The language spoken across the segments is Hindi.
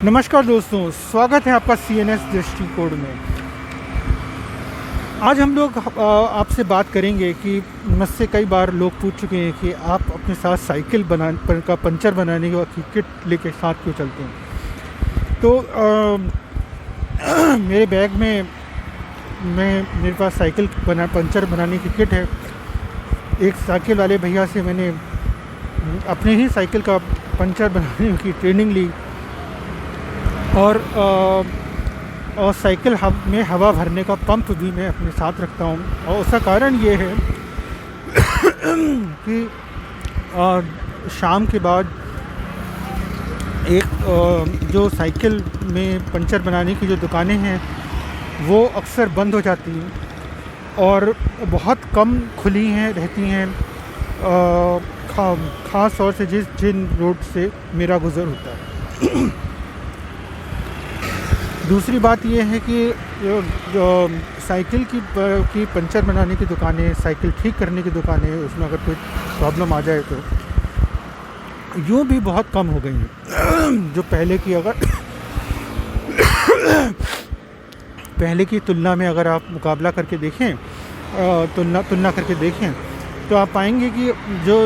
नमस्कार दोस्तों, स्वागत है आपका CNS दृष्टिकोण में। आज हम लोग आपसे बात करेंगे कि मुझसे कई बार लोग पूछ चुके हैं कि आप अपने साथ साइकिल का पंचर बनाने की किट लेके साथ क्यों चलते हैं। तो मेरे बैग में मेरे पास पंचर बनाने की किट है। एक साइकिल वाले भैया से मैंने अपने ही साइकिल का पंचर बनाने की ट्रेनिंग ली और साइकिल में हवा भरने का पंप भी मैं अपने साथ रखता हूँ। और उसका कारण ये है कि शाम के बाद जो साइकिल में पंचर बनाने की जो दुकानें हैं वो अक्सर बंद हो जाती हैं और बहुत कम खुली रहती हैं, ख़ास तौर से जिन रोड से मेरा गुज़र होता है। दूसरी बात यह है कि जो साइकिल की पंचर बनाने की दुकानें, साइकिल ठीक करने की दुकानें, उसमें अगर कोई प्रॉब्लम आ जाए तो यूँ भी बहुत कम हो गई हैं। जो पहले की तुलना में अगर आप मुकाबला करके देखें, तुलना करके देखें तो आप पाएंगे कि जो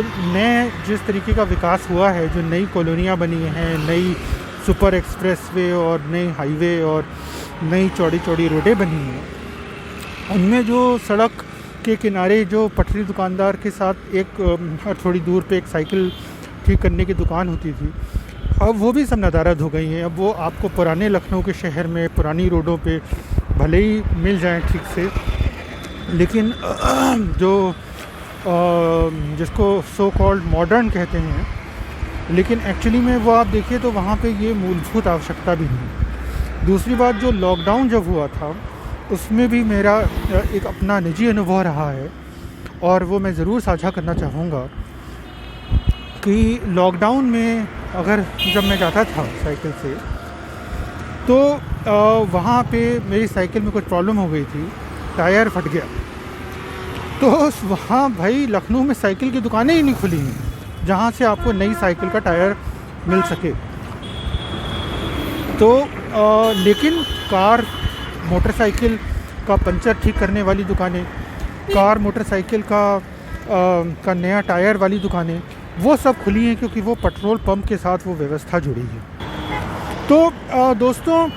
जिस तरीके का विकास हुआ है, जो नई कॉलोनियाँ बनी हैं, नई सुपर एक्सप्रेसवे और नई हाईवे और नई चौड़ी चौड़ी रोडें बनी हैं, उनमें जो सड़क के किनारे जो पटरी दुकानदार के साथ एक थोड़ी दूर पे एक साइकिल ठीक करने की दुकान होती थी, अब वो भी सब नदारद हो गई हैं। अब वो आपको पुराने लखनऊ के शहर में पुरानी रोडों पे भले ही मिल जाएं ठीक से, लेकिन जिसको सो कॉल्ड मॉडर्न कहते हैं, लेकिन एक्चुअली में वो आप देखिए तो वहाँ पे ये मूलभूत आवश्यकता भी नहीं। दूसरी बात, जो लॉकडाउन जब हुआ था उसमें भी मेरा एक अपना निजी अनुभव रहा है और वो मैं ज़रूर साझा करना चाहूँगा कि लॉकडाउन में जब मैं जाता था साइकिल से तो वहाँ पे मेरी साइकिल में कुछ प्रॉब्लम हो गई थी, टायर फट गया। तो वहाँ भाई लखनऊ में साइकिल की दुकानें ही नहीं खुली हैं जहाँ से आपको नई साइकिल का टायर मिल सके। तो लेकिन कार मोटरसाइकिल का पंचर ठीक करने वाली दुकानें, कार मोटरसाइकिल का नया टायर वाली दुकानें, वो सब खुली हैं क्योंकि वो पेट्रोल पंप के साथ वो व्यवस्था जुड़ी है। तो दोस्तों,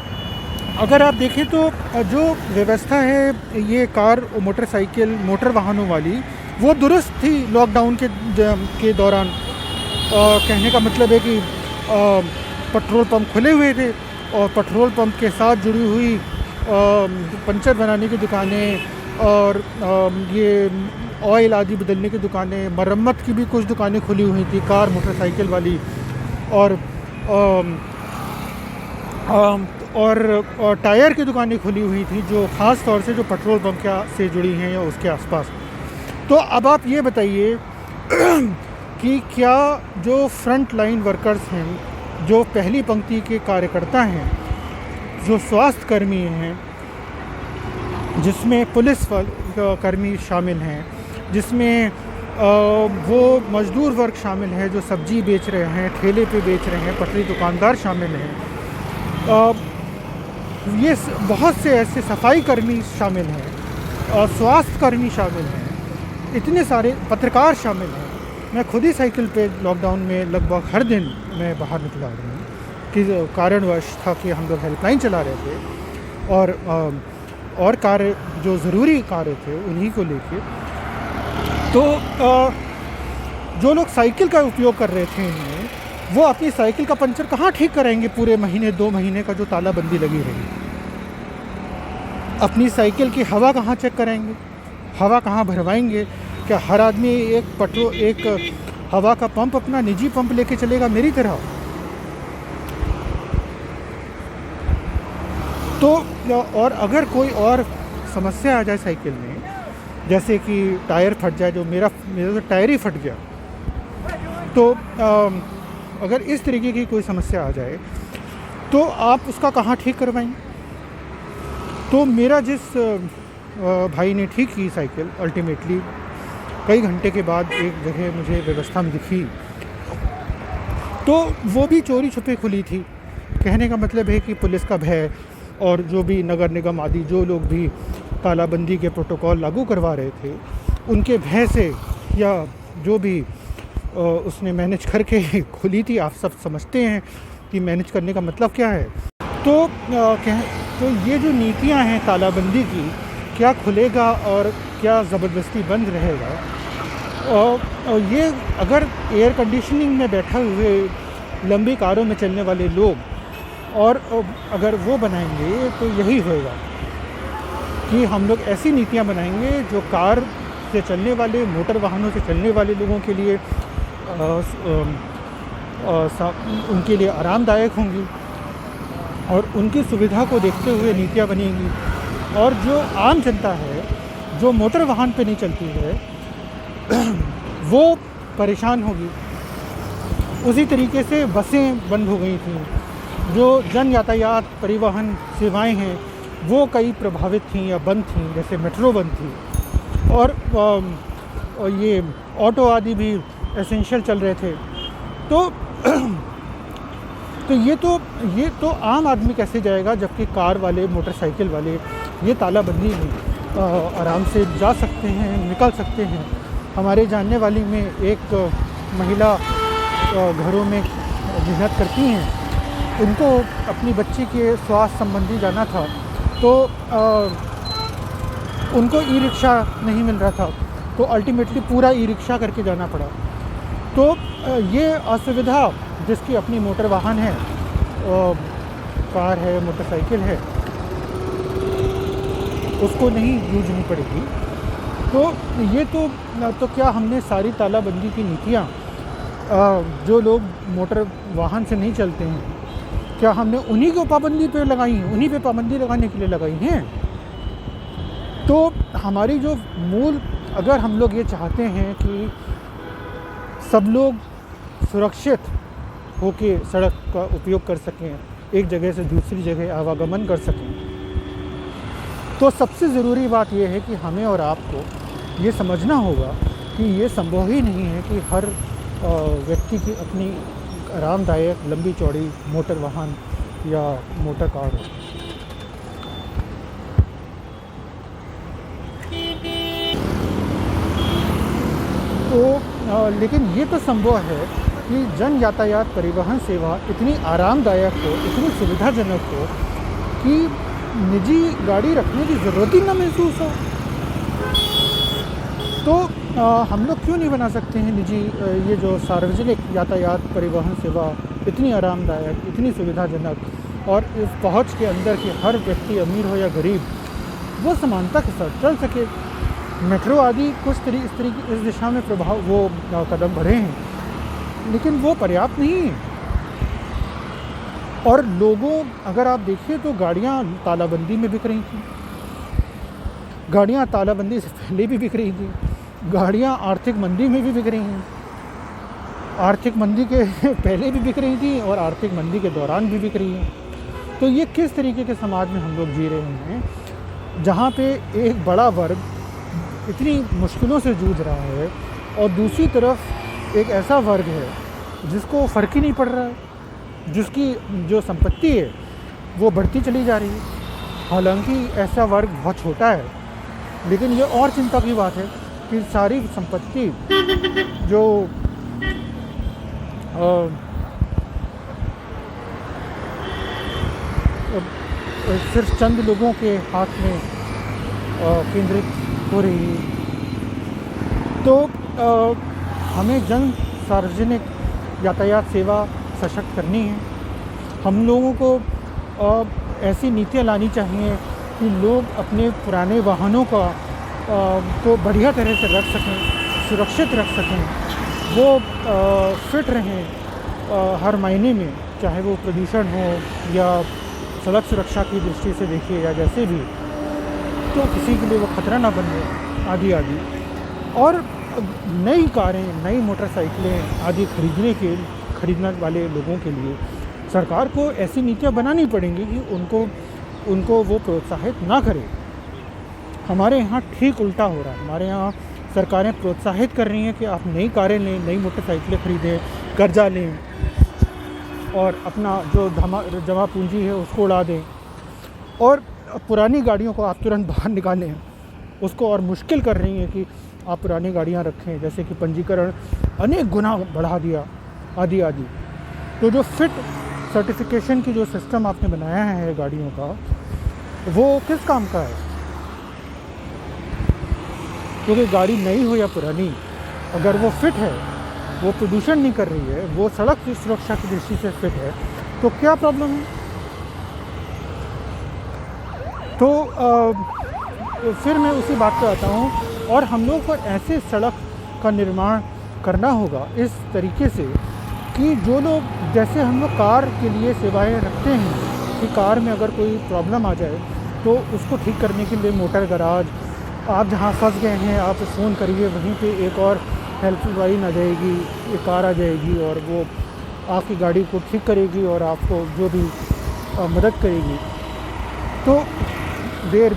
अगर आप देखें तो जो व्यवस्था है ये कार मोटरसाइकिल मोटर वाहनों वाली, वो दुरुस्त थी लॉकडाउन के दौरान। कहने का मतलब है कि पेट्रोल पंप खुले हुए थे और पेट्रोल पंप के साथ जुड़ी हुई पंचर बनाने की दुकानें और ये ऑयल आदि बदलने की दुकानें, मरम्मत की भी कुछ दुकानें खुली हुई थी, कार मोटरसाइकिल वाली, और टायर की दुकानें खुली हुई थी जो ख़ास तौर से जो पेट्रोल पंप से जुड़ी हैं या उसके आसपास। तो अब आप ये बताइए कि क्या जो फ्रंट लाइन वर्कर्स हैं, जो पहली पंक्ति के कार्यकर्ता हैं, जो स्वास्थ्य कर्मी हैं, जिसमें पुलिस कर्मी शामिल हैं, जिसमें वो मज़दूर वर्ग शामिल है जो सब्जी बेच रहे हैं, ठेले पे बेच रहे हैं, पटरी दुकानदार शामिल हैं, ये बहुत से ऐसे सफाई कर्मी शामिल हैं, स्वास्थ्य कर्मी शामिल हैं, इतने सारे पत्रकार शामिल हैं। मैं खुद ही साइकिल पे लॉकडाउन में लगभग हर दिन मैं बाहर निकला हूँ कि कारणवश था कि हम लोग हेल्पलाइन चला रहे थे और कार्य जो ज़रूरी कार्य थे उन्हीं को लेके। तो जो लोग साइकिल का उपयोग कर रहे थे वो अपनी साइकिल का पंचर कहाँ ठीक कराएंगे? पूरे महीने 2 महीने का जो तालाबंदी लगी रही, अपनी साइकिल की हवा कहाँ चेक कराएंगे? हवा कहाँ भरवाएंगे? क्या हर आदमी एक हवा का पंप, अपना निजी पंप लेके चलेगा मेरी तरह? तो और अगर कोई और समस्या आ जाए साइकिल में, जैसे कि टायर फट जाए, जो मेरा तो टायर ही फट गया, तो अगर इस तरीके की कोई समस्या आ जाए तो आप उसका कहाँ ठीक करवाएंगे? तो मेरा जिस भाई ने ठीक की साइकिल, अल्टीमेटली कई घंटे के बाद एक जगह मुझे व्यवस्था में दिखी, तो वो भी चोरी छुपे खुली थी कहने का मतलब है कि पुलिस का भय और जो भी नगर निगम आदि जो लोग भी तालाबंदी के प्रोटोकॉल लागू करवा रहे थे, उनके भय से या जो भी उसने मैनेज करके खोली थी। आप सब समझते हैं कि मैनेज करने का मतलब क्या है। तो ये जो नीतियां हैं तालाबंदी की, क्या खुलेगा और क्या ज़बरदस्ती बंद रहेगा, और ये अगर एयर कंडीशनिंग में बैठे हुए लंबी कारों में चलने वाले लोग और अगर वो बनाएंगे तो यही होगा कि हम लोग ऐसी नीतियां बनाएंगे जो कार से चलने वाले, मोटर वाहनों से चलने वाले लोगों के लिए उनके लिए आरामदायक होंगी और उनकी सुविधा को देखते हुए नीतियां बनेंगी। और जो आम जनता है जो मोटर वाहन पे नहीं चलती है वो परेशान होगी। उसी तरीके से बसें बंद हो गई थीं, जो जन यातायात परिवहन सेवाएं हैं वो कई प्रभावित थीं या बंद थीं, जैसे मेट्रो बंद थी और ये ऑटो आदि भी एसेंशियल चल रहे थे। तो ये तो आम आदमी कैसे जाएगा, जबकि कार वाले, मोटरसाइकिल वाले ये तालाबंदी में आराम से जा सकते हैं, निकल सकते हैं। हमारे जानने वाली में एक महिला घरों में मेहनत करती हैं, उनको अपनी बच्ची के स्वास्थ्य संबंधी जाना था, तो उनको ई रिक्शा नहीं मिल रहा था, तो अल्टीमेटली पूरा ई रिक्शा करके जाना पड़ा। तो ये असुविधा जिसकी अपनी मोटर वाहन है, कार है, मोटरसाइकिल है, उसको नहीं जूझनी पड़ेगी। तो ये तो क्या हमने सारी तालाबंदी की नीतियाँ जो लोग मोटर वाहन से नहीं चलते हैं, क्या हमने उन्हीं को पाबंदी पे लगाई हैं, उन्हीं पे पाबंदी लगाने के लिए लगाई हैं? तो हमारी जो मूल, अगर हम लोग ये चाहते हैं कि सब लोग सुरक्षित होके सड़क का उपयोग कर सकें, एक जगह से दूसरी जगह आवागमन कर सकें, तो सबसे ज़रूरी बात यह है कि हमें और आपको ये समझना होगा कि ये संभव ही नहीं है कि हर व्यक्ति की अपनी आरामदायक लंबी चौड़ी मोटर वाहन या मोटर कार हो। तो लेकिन ये तो संभव है कि जन यातायात परिवहन सेवा इतनी आरामदायक हो, इतनी सुविधाजनक हो कि निजी गाड़ी रखने की ज़रूरत ही ना महसूस हो। तो हम लोग क्यों नहीं बना सकते हैं निजी, ये जो सार्वजनिक यातायात परिवहन सेवा इतनी आरामदायक, इतनी सुविधाजनक और इस पहुंच के अंदर कि हर व्यक्ति अमीर हो या गरीब वो समानता के साथ चल सके। मेट्रो आदि कुछ इस दिशा में प्रभाव वो कदम बढ़े हैं, लेकिन वो पर्याप्त नहीं है। और लोगों, अगर आप देखिए तो गाड़ियाँ तालाबंदी में बिक रही थी, गाड़ियाँ तालाबंदी से पहले भी बिक रही थी, गाड़ियाँ आर्थिक मंदी में भी बिक रही हैं, आर्थिक मंदी के पहले भी बिक रही थी और आर्थिक मंदी के दौरान भी बिक रही हैं। तो ये किस तरीके के समाज में हम लोग जी रहे हैं, जहाँ पे एक बड़ा वर्ग इतनी मुश्किलों से जूझ रहा है और दूसरी तरफ एक ऐसा वर्ग है जिसको फ़र्क ही नहीं पड़ रहा है, जिसकी जो संपत्ति है वो बढ़ती चली जा रही है। हालांकि ऐसा वर्ग बहुत छोटा है, लेकिन ये और चिंता की बात है कि सारी संपत्ति जो सिर्फ चंद लोगों के हाथ में केंद्रित हो रही है। तो हमें जन सार्वजनिक यातायात सेवा सशक्त करनी है। हम लोगों को ऐसी नीतियाँ लानी चाहिए कि लोग अपने पुराने वाहनों को बढ़िया तरह से रख सकें, सुरक्षित रख सकें, वो फिट रहें हर महीने में, चाहे वो प्रदूषण हो या सड़क सुरक्षा की दृष्टि से देखिए या जैसे भी, तो किसी के लिए वो खतरा ना बने आदि आदि। और नई कारें, नई मोटरसाइकिलें आदि खरीदने वाले लोगों के लिए सरकार को ऐसी नीतियाँ बनानी पड़ेंगी कि उनको वो प्रोत्साहित ना करे। हमारे यहाँ ठीक उल्टा हो रहा है। हमारे यहाँ सरकारें प्रोत्साहित कर रही हैं कि आप नई कारें लें, नई मोटरसाइकिलें खरीदें, कर्जा लें और अपना जो जमा पूंजी है उसको उड़ा दें, और पुरानी गाड़ियों को आप तुरंत बाहर निकालें, उसको और मुश्किल कर रही हैं कि आप पुरानी गाड़ियाँ रखें, जैसे कि पंजीकरण अनेक गुना बढ़ा दिया, आदि आदि। तो जो फिट सर्टिफिकेशन की जो सिस्टम आपने बनाया है गाड़ियों का, वो किस काम का है? क्योंकि गाड़ी नई हो या पुरानी, अगर वो फिट है, वो प्रदूषण नहीं कर रही है, वो सड़क की सुरक्षा की दृष्टि से फिट है, तो क्या प्रॉब्लम है? तो फिर मैं उसी बात पे आता हूँ, और हम लोग को ऐसे सड़क का निर्माण करना होगा इस तरीके से कि जो लोग, जैसे हम लोग कार के लिए सेवाएं रखते हैं कि कार में अगर कोई प्रॉब्लम आ जाए तो उसको ठीक करने के लिए मोटर गराज, आप जहाँ फंस गए हैं आप फ़ोन करिए, वहीं पे एक और हेल्पलाइन आ जाएगी, एक कार आ जाएगी और वो आपकी गाड़ी को ठीक करेगी और आपको जो भी मदद करेगी। तो देर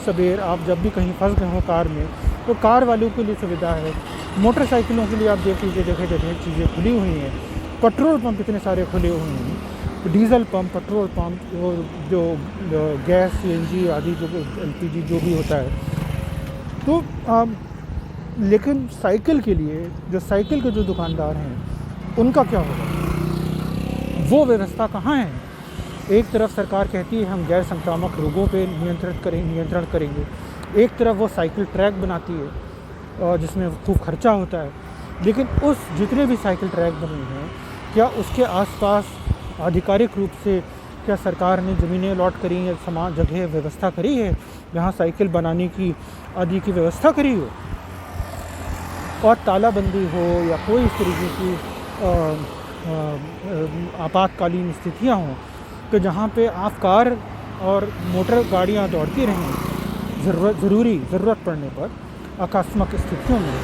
सबेर आप जब भी कहीं फंस गए हो कार में, तो कार वालों के लिए सुविधा है। मोटरसाइकिलों के लिए आप देख लीजिए, जगह चीज़ें खुली हुई हैं, पेट्रोल पंप इतने सारे खुले हुए हैं, डीजल पंप, पेट्रोल पंप, जो गैस, सीएनजी आदि, जो एलपीजी जो भी होता है। तो लेकिन साइकिल के लिए, जो साइकिल के जो दुकानदार हैं उनका क्या होगा? वो व्यवस्था कहाँ है? एक तरफ सरकार कहती है हम गैर संक्रामक रोगों पे नियंत्रण करेंगे, एक तरफ वो साइकिल ट्रैक बनाती है जिसमें खूब खर्चा होता है, लेकिन उस जितने भी साइकिल ट्रैक बने हैं, क्या उसके आसपास आधिकारिक रूप से क्या सरकार ने ज़मीनें अलॉट करी हैं, समान जगह व्यवस्था करी है जहाँ साइकिल बनाने की आदि की व्यवस्था करी हो, और तालाबंदी हो या कोई इस तरीके की आपातकालीन स्थितियाँ हों, तो जहाँ पे आप कार और मोटर गाड़ियाँ दौड़ती रहें ज़रूरत पड़ने पर, आकस्मिक स्थितियों में,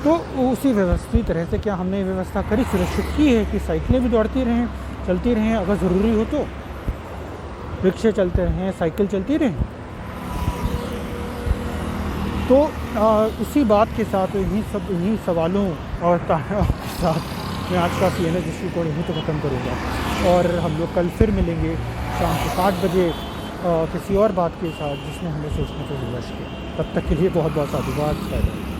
तो उसी व्यवस्थित तरह से क्या हमने व्यवस्था करी, सुरक्षित की है कि साइकिलें भी दौड़ती रहें, चलती रहें, अगर ज़रूरी हो तो रिक्शे चलते रहें, साइकिल चलती रहें। तो इसी बात के साथ, इन्हीं सवालों और के साथ मैं आज का CNN दृष्टिकोण यहीं तो ख़त्म करूँगा, और हम लोग कल फिर मिलेंगे शाम को 7 बजे किसी और बात के साथ जिसने हमें सोचने को विवश किया। तब तक के लिए बहुत बहुत साधुवाद।